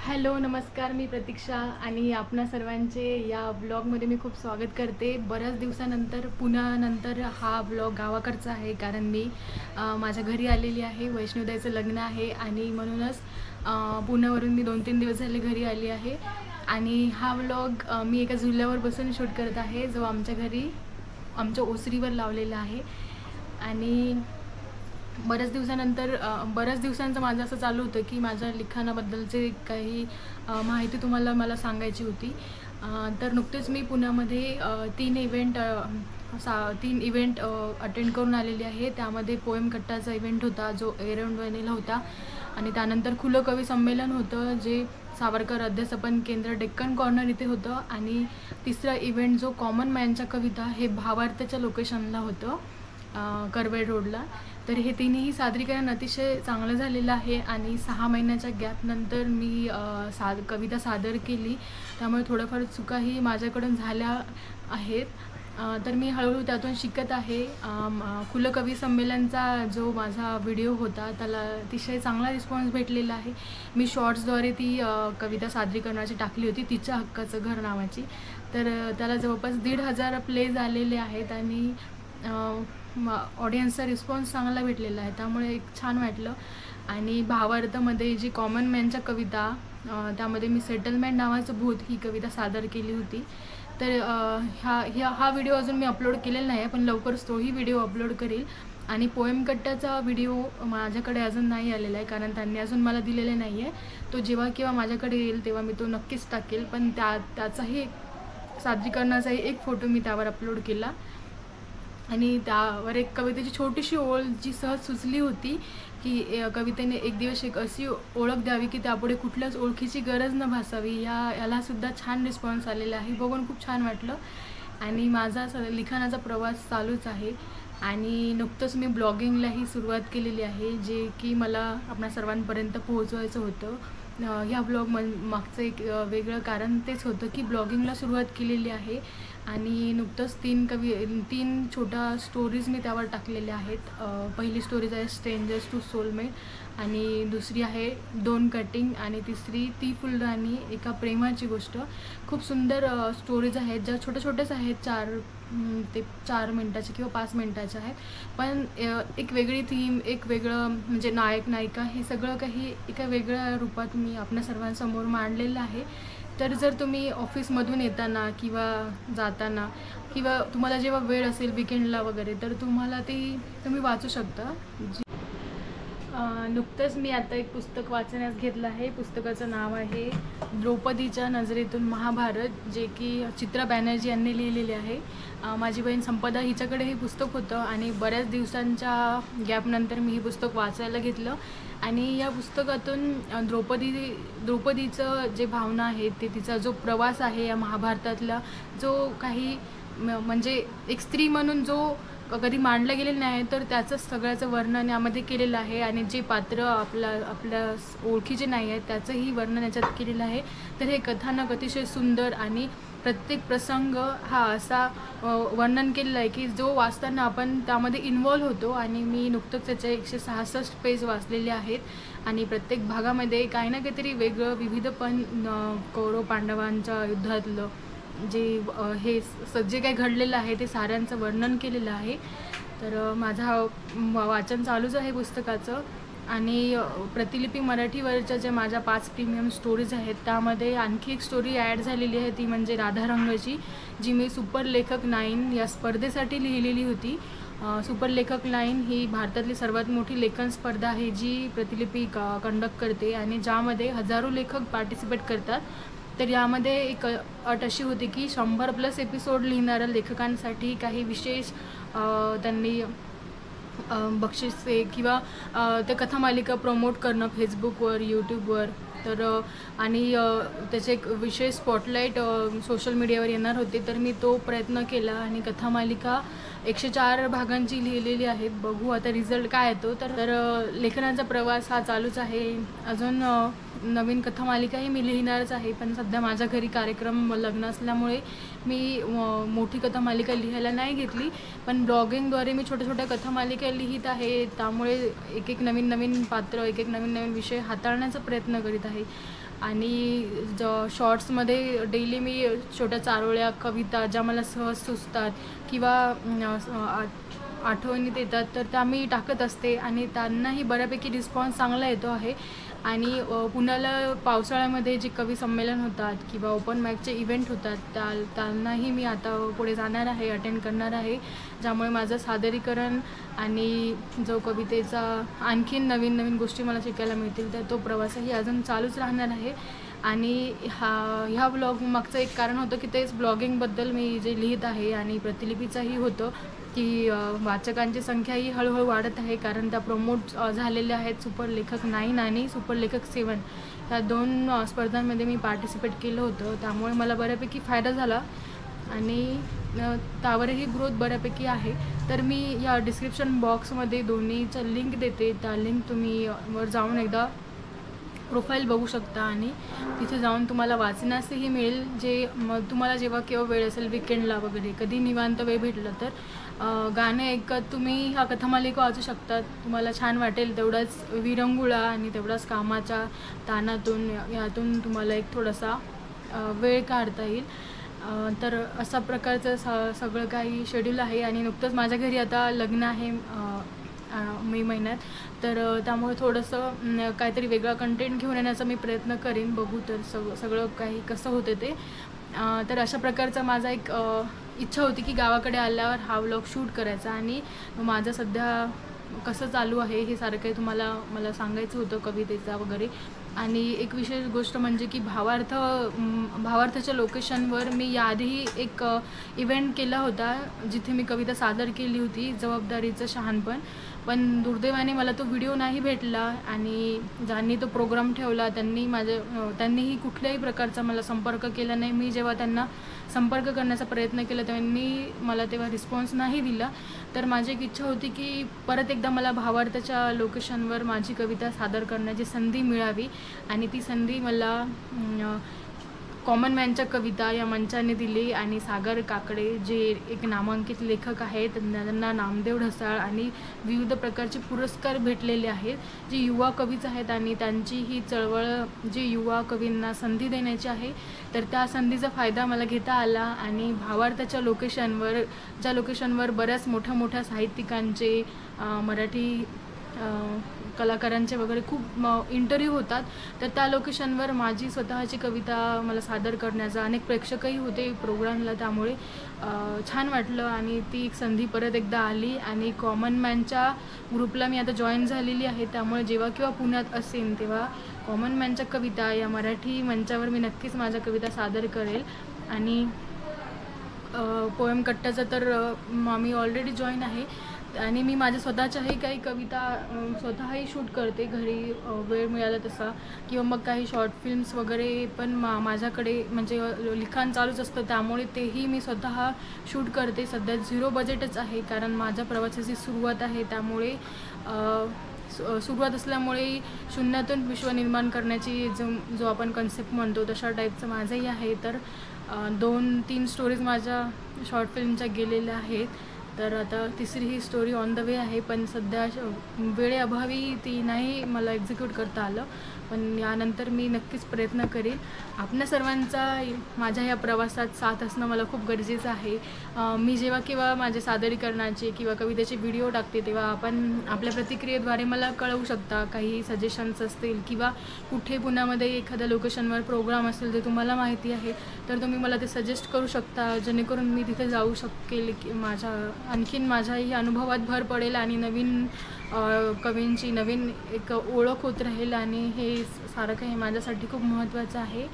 Hello नमस्कार, मी प्रतीक्षा आणि आपणा सर्वांचे या ब्लॉगमध्ये मी खूप स्वागत करते. बऱ्याच दिवसानंतर पुण्यानंतर हा ब्लॉग गावाकडचा आहे, कारण मी माझ्या घरी आलेली आहे. वैष्णोदेवीचं लग्न आहे आणि म्हणूनच पुण्यावरून मी 2-3 दिवस झाले घरी आली आहे. आणि हा ब्लॉग मी एका झुल्यावर बसून शूट करत आहे, जो आमच्या घरी आमच्या ओसरीवर लावलेला आहे. आणि बऱ्याच दिवसांचं माझं असं चालू होतं की माझ्या लिखाणाबद्दलचे काही माहिती तुम्हाला मला सांगायची होती. तर नुकतेच मी पुण्यामध्ये 3 इव्हेंट अटेंड करून आलेली आहे. त्यामध्ये पोएम कट्टाचा इव्हेंट होता, जो एरंडवणीला होता. आणि त्यानंतर खुलं कवी संमेलन होतं, जे सावरकर अध्यासपन केंद्र डेक्कन कॉर्नर इथे होतं. आणि तिसरा इव्हेंट जो कॉमन मॅनच्या कविता, हे भावार्थच्या लोकेशनला होतं, करवेड रोडला. तर हे तिन्ही सादरीकरण अतिशय चांगलं झालेलं आहे. आणि 6 महिन्याच्या गॅपनंतर मी कविता सादर केली, त्यामुळे थोडंफार चुकाही माझ्याकडून झाल्या आहेत. तर मी हळूहळू त्यातून शिकत आहे. खुलं कवी संमेलनचा जो माझा व्हिडिओ होता, त्याला अतिशय चांगला रिस्पॉन्स भेटलेला आहे. मी शॉर्ट्सद्वारे ती कविता सादरीकरणाची टाकली होती, तिच्या हक्काचं घर नावाची. तर त्याला जवळपास 1,500 प्लेज आलेले आहेत आणि ऑडियन्सचा रिस्पॉन्स चांगला भेटलेला आहे, त्यामुळे एक छान वाटलं. आणि भावार्थमध्ये जी कॉमन मॅनच्या कविता, त्यामध्ये मी सेटलमेंट नावाचं भूत ही कविता सादर केली होती. तर हा व्हिडिओ अजून मी अपलोड केलेला नाही आहे, पण लवकरच तोही व्हिडिओ अपलोड करेल. आणि पोएम कट्टाचा व्हिडिओ माझ्याकडे अजून नाही आलेला आहे, कारण त्यांनी अजून मला दिलेले नाही आहे. तो जेव्हा केव्हा माझ्याकडे येईल तेव्हा मी तो नक्कीच टाकेल. पण त्याचाही सादरीकरणाचाही एक फोटो मी त्यावर अपलोड केला. आणि त्यावर एक कवितेची छोटीशी ओळ जी सहज सुचली होती की कवितेने एक दिवस एक अशी ओळख द्यावी की त्यापुढे कुठल्याच ओळखीची गरज न भासावी. यालासुद्धा छान रिस्पॉन्स आलेला आहे, बघून खूप छान वाटलं. आणि माझा लिखाणाचा प्रवास चालूच आहे. आणि नुकतंच मी ब्लॉगिंगलाही सुरुवात केलेली आहे, जे की मला आपणा सर्वांपर्यंत पोहोचवायचं होतं. ह्या मागचं एक वेगळं कारण तेच होतं की ब्लॉगिंगला सुरुवात केलेली आहे. आणि नुकतंच 3 छोट्या स्टोरीज मी त्यावर टाकलेल्या आहेत. पहिली स्टोरीज आहे स्ट्रेंजर्स टू सोलमेट, आणि दुसरी आहे 2 कटिंग, आणि तिसरी ती फुलराणी, एका प्रेमाची गोष्ट. खूप सुंदर स्टोरीज आहेत, ज्या छोट्याच आहेत, 4 मिनटाच्या किंवा 5 मिनटाच्या आहेत. पण एक वेगळी थीम, एक वेगळं म्हणजे नायक नायिका, हे सगळं काही एका वेगळ्या रूपात मी आपल्या सर्वांसमोर मांडलेलं आहे. तर जर तुम्ही ऑफिसमधून येताना किंवा जाताना किंवा तुम्हाला जेव्हा वेळ असेल विकेंडला वगैरे, तर तुम्हाला तुम्ही वाचू शकता. नुकतंच मी आता एक पुस्तक वाचण्यास घेतलं आहे. पुस्तकाचं नाव आहे द्रौपदीच्या नजरेतून महाभारत, जे की चित्रा बॅनर्जी यांनी लिहिलेले आहे. माझी बहीण संपदा हिच्याकडे हे पुस्तक होतं, आणि बऱ्याच दिवसांच्या गॅपनंतर मी हे पुस्तक वाचायला घेतलं. आणि या पुस्तकातून द्रौपदीचं जे भावना आहेत, तिचा जो प्रवास आहे या महाभारतातला, जो काही म्हणजे एक स्त्री म्हणून जो कधी मांडलं गेलेलं नाही, तर त्याचं सगळ्याचं वर्णन यामध्ये केलेलं आहे. आणि जे पात्र आपल्या ओळखीचे नाही आहेत, त्याचंही वर्णन याच्यात केलेलं आहे. तर हे कथानक अतिशय सुंदर, आणि प्रत्येक प्रसंग हा असा वर्णन केलेला आहे की जो वाचताना आपण त्यामध्ये इन्वॉल्व होतो. आणि मी नुकतंच त्याचे 166 पेज वाचलेले आहेत. आणि प्रत्येक भागामध्ये काही ना काहीतरी वेगळं, विविध पण कौरव पांडवांच्या युद्धातलं जे जे काही घडलेलं आहे ते साऱ्यांचं वर्णन केलेलं आहे. तर माझं वाचन चालूच आहे पुस्तकाचं. आणि प्रतिलिपी मराठीवरच्या ज्या माझ्या 5 प्रीमियम स्टोरीज आहेत, त्यामध्ये आणखी एक स्टोरी ॲड झालेली आहे, ती म्हणजे राधारंगची, जी मी सुपर लेखक 9 या स्पर्धेसाठी लिहिलेली होती. सुपर लेखक 9 ही भारतातली सर्वात मोठी लेखन स्पर्धा आहे, जी प्रतिलिपी कंडक्ट करते, आणि ज्यामध्ये हजारो लेखक पार्टिसिपेट करतात. तर यामध्ये एक अट अशी होती की 100+ एपिसोड लिहिणाऱ्या लेखकांसाठी काही विशेष त्यांनी बक्षिसे किंवा ते कथामालिका प्रमोट करणं फेसबुकवर, यूट्यूबवर. तर आणि त्याचे एक विशेष स्पॉटलाईट सोशल मीडियावर येणार होते. तर मी तो प्रयत्न केला, आणि कथामालिका 104 भागांची लिहिलेली आहेत. बघू आता रिझल्ट काय येतो. तर लेखनाचा प्रवास हा चालूच आहे. अजून नवीन कथामालिकाही मी लिहिणारच आहे, पण सध्या माझ्या घरी कार्यक्रम लग्न असल्यामुळे मी मोठी कथामालिका लिहायला नाही घेतली. पण ब्लॉगिंगद्वारे मी छोट्या छोट्या कथामालिका लिहित आहे. त्यामुळे एक एक नवीन नवीन पात्र, एक एक नवीन नवीन विषय हाताळण्याचा प्रयत्न करीत आहे. आणि शॉर्ट्समध्ये डेली मी छोट्या चारोळ्या, कविता ज्या मला सहज सुचतात किंवा आठवणीत येतात तर त्या मी टाकत असते आणि त्यांनाही बऱ्यापैकी रिस्पॉन्स चांगला येतो आहे. आणि पुण्याला पावसाळ्यामध्ये जे कवी संमेलन होतात किंवा ओपन माईकचे इव्हेंट होतात त्यांनाही मी आता पुढे जाणार आहे, अटेंड करणार आहे, ज्यामुळे माझं सादरीकरण आणि जो कवितेचा आणखीन नवीन नवीन गोष्टी मला शिकायला मिळतील तर तो प्रवासही अजून चालूच राहणार आहे. आणि ह्या ब्लॉग मागचं एक कारण होतं की तेच ब्लॉगिंगबद्दल मी जे लिहित आहे आणि प्रतिलिपीचंही होतं की वाचकांची संख्याही हळूहळू वाढत आहे, कारण त्या प्रमोट झालेल्या आहेत. सुपरलेखक 9 आणि सुपरलेखक 7 या 2 स्पर्धांमध्ये मी पार्टिसिपेट केलं होतं. त्यामुळे मला बऱ्यापैकी फायदा झाला आणि त्यावरही ग्रोथ बऱ्यापैकी आहे. तर मी या डिस्क्रिप्शन बॉक्समध्ये दोन्हीचं लिंक देते. त्या लिंक तुम्ही वर जाऊन एकदा प्रोफाईल बघू शकता आणि तिथे जाऊन तुम्हाला वाचण्यासही मिळेल. जे तुम्हाला जेव्हा केव्हा वेळ असेल, विकेंडला वगैरे कधी निवांत वेळ भेटलं तर गाणे ऐकत तुम्ही ह्या कथामालिका वाचू शकतात. तुम्हाला छान वाटेल. तेवढाच विरंगुळा आणि तेवढाच कामाच्या ताणातून यातून तुम्हाला एक थोडासा वेळ काढता येईल. तर अशा प्रकारचं सगळं काही शेड्यूल आहे. आणि नुकतंच माझ्या घरी आता लग्न आहे मे महिन्यात, तर त्यामुळे थोडंसं काहीतरी वेगळा कंटेंट घेऊन येण्याचा मी प्रयत्न करेन. बघू तर सगळं काही कसं होतं ते. तर अशा प्रकारचा माझा एक इच्छा होती की गावाकडे आल्यावर हा व्लॉग शूट करायचा आणि माझं सध्या कसं चालू आहे हे सारं काही मला सांगायचं होतं, कवितेचा वगैरे. आणि एक विशेष गोष्ट म्हणजे की भावार्थाच्या लोकेशनवर मी याआधीही एक इव्हेंट केला होता जिथे मी कविता सादर केली होती, जबाबदारीचं शहाणपण. पण दुर्दैवाने मला तो व्हिडिओ नाही भेटला आणि ज्यांनी तो प्रोग्राम ठेवला त्यांनीही कुठल्याही प्रकारचा मला संपर्क केला नाही. मी जेव्हा त्यांना संपर्क करण्याचा प्रयत्न केला त्यांनी मला तेव्हा रिस्पॉन्स नाही दिला. तर माझी एक इच्छा होती की परत एकदा मला भावार्थाच्या लोकेशनवर माझी कविता सादर करण्याची संधी मिळावी आणि ती संधी मला कॉमन मॅनच्या कविता या मंचाने दिली. आणि सागर काकडे जे एक नामांकित लेखक आहेत, त्यांना नामदेव ढसाळ आणि विविध प्रकारचे पुरस्कार भेटलेले आहेत, जे युवा कवीच आहेत. आणि त्यांची ही चळवळ जी युवा कवींना संधी देण्याची आहे, तर त्या संधीचा फायदा मला घेता आला. आणि भावार्थाच्या ज्या लोकेशनवर बऱ्याच मोठ्या साहित्यिकांचे, मराठी कलाकारांचे वगैरे खूप इंटरव्ह्यू होतात, तर त्या लोकेशनवर माझी स्वतःची कविता मला सादर करण्याचा अनेक प्रेक्षकही होते प्रोग्रामला. त्यामुळे छान वाटलं आणि ती एक संधी परत एकदा आली. आणि कॉमन मॅनच्या ग्रुपला मी आता जॉईन झालेली आहे. त्यामुळे जेव्हा केव्हा पुण्यात असेन तेव्हा कॉमन मॅनच्या कविता या मराठी मंचावर मी नक्कीच माझ्या कविता सादर करेल. आणि पोएम कट्ट्याचं तर मी ऑलरेडी जॉईन आहे आणि मी माझ्या स्वतःच्याही काही कविता स्वतःही शूट करते घरी वेळ मिळाला तसा, किंवा मग काही शॉर्ट फिल्म्स वगैरे पण माझ्याकडे म्हणजे लिखाण चालूच असतं, त्यामुळे तेही मी स्वतः शूट करते. सध्या 0 बजेटच आहे कारण माझ्या प्रवासाची सुरुवात आहे. त्यामुळे सुरुवात असल्यामुळे शून्यातून विश्व निर्माण करण्याची जो आपण कन्सेप्ट म्हणतो तशा टाईपचं माझंही आहे. तर 2-3 स्टोरीज माझ्या शॉर्ट फिल्मच्या गेलेल्या आहेत. तर आता तिसरी ही स्टोरी ऑन द वे आहे, पण सध्या वेळेअभावी ती नाही मला एक्झिक्यूट करता आलं. पण यानंतर मी नक्कीच प्रयत्न करेन. आपल्या सर्वांचा माझ्या या प्रवासात साथ असणं मला खूप गरजेचं आहे. मी जेव्हा केव्हा माझे सादरीकरणाचे किंवा कवितेचे व्हिडिओ टाकते तेव्हा आपण आपल्या प्रतिक्रियेद्वारे मला कळवू शकता. काही सजेशन्स असतील किंवा कुठे पुण्यामध्ये एखाद्या लोकेशनवर प्रोग्राम असेल जे तुम्हाला माहिती आहे तर तुम्ही मला ते सजेस्ट करू शकता, जेणेकरून मी तिथे जाऊ शकेल की आणखीन माझ्याही अनुभवात भर पडेल आणि नवीन कवींची नवीन एक ओळख होत राहील. आणि हे सारं काही माझ्यासाठी खूप महत्त्वाचं आहे.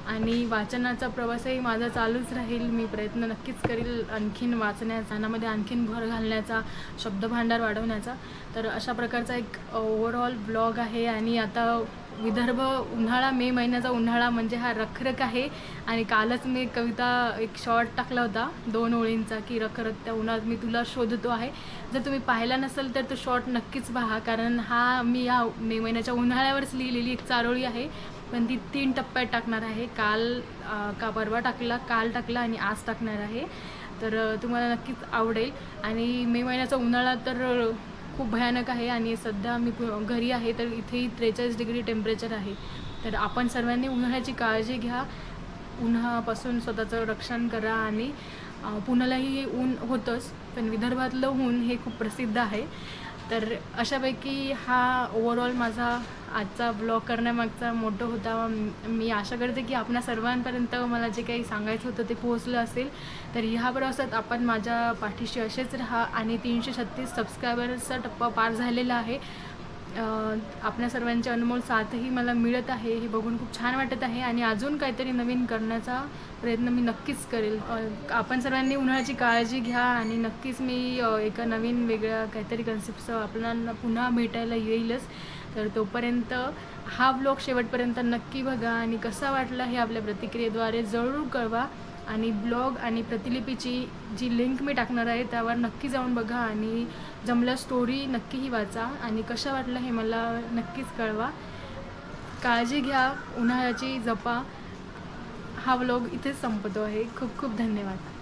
आणि वाचनाचा प्रवासही माझा चालूच राहील. मी प्रयत्न नक्कीच करेल आणखीन वाचण्याचा, त्यामध्ये आणखीन भर घालण्याचा, शब्दभांडार वाढवण्याचा. तर अशा प्रकारचा एक ओव्हरऑल ब्लॉग आहे. आणि आता विदर्भ उन्हाळा, मे महिन्याचा उन्हाळा म्हणजे हा रखरख आहे. आणि कालच मी कविता एक शॉर्ट टाकला होता 2 ओळींचा की रखरखत्या उन्हात मी तुला शोधतो आहे. जर तुम्ही पाहिला नसेल तर तो शॉर्ट नक्कीच पहा, कारण हा मी या मे महिन्याच्या उन्हाळ्यावरच लिहिलेली एक चारोळी आहे. पण ती 3 टप्प्यात टाकणार आहे. काल का परवा टाकला, काल टाकला आणि आज टाकणार आहे. तर तुम्हाला नक्कीच आवडेल. आणि मे महिन्याचा उन्हाळा तर खूप भयानक आहे आणि सध्या मी घरी आहे, तर इथेही 43 डिग्री टेम्परेचर आहे. तर आपण सर्वांनी उन्हाळ्याची काळजी घ्या, उन्हापासून स्वतःचं रक्षण करा. आणि पुण्यालाही ऊन होतंच, पण विदर्भातलं ऊन हे खूप प्रसिद्ध आहे. तर अशापैकी हा ओव्हरऑल माझा आजचा ब्लॉग करण्यामागचा मोठो होता. मी आशा करते की आपणा सर्वांपर्यंत मला जे काही सांगायचं होतं ते पोहोचलं असेल. तर ह्या प्रवासात आपण माझ्या पाठीशी असेच राहा. आणि 336 सबस्क्रायबर्सचा टप्पा पार झालेला आहे. आपल्या सर्वांची अनमोल साथही मला मिळत आहे, हे बघून खूप छान वाटत आहे. आणि अजून काहीतरी नवीन करण्याचा प्रयत्न मी नक्कीच करेल. आपण सर्वांनी उन्हाळ्याची काळजी घ्या आणि नक्कीच मी एका नवीन वेगळ्या काहीतरी कन्सेप्टसह आपल्याला पुन्हा भेटायला येईलच. तर तोपर्यंत हा ब्लॉग शेवटपर्यंत नक्की बघा आणि कसा वाटला हे आपल्या प्रतिक्रियेद्वारे जरूर कळवा. आणि ब्लॉग आणि प्रतिलिपीची जी लिंक मी टाकणार आहे त्यावर नक्की जाऊन बघा आणि जमल्या स्टोरी नक्कीही वाचा आणि कशा वाटलं हे मला नक्कीच कळवा. काळजी घ्या, उन्हाळ्याची जपा. हा व्लॉग इथेच संपतो आहे. खूप खूप धन्यवाद.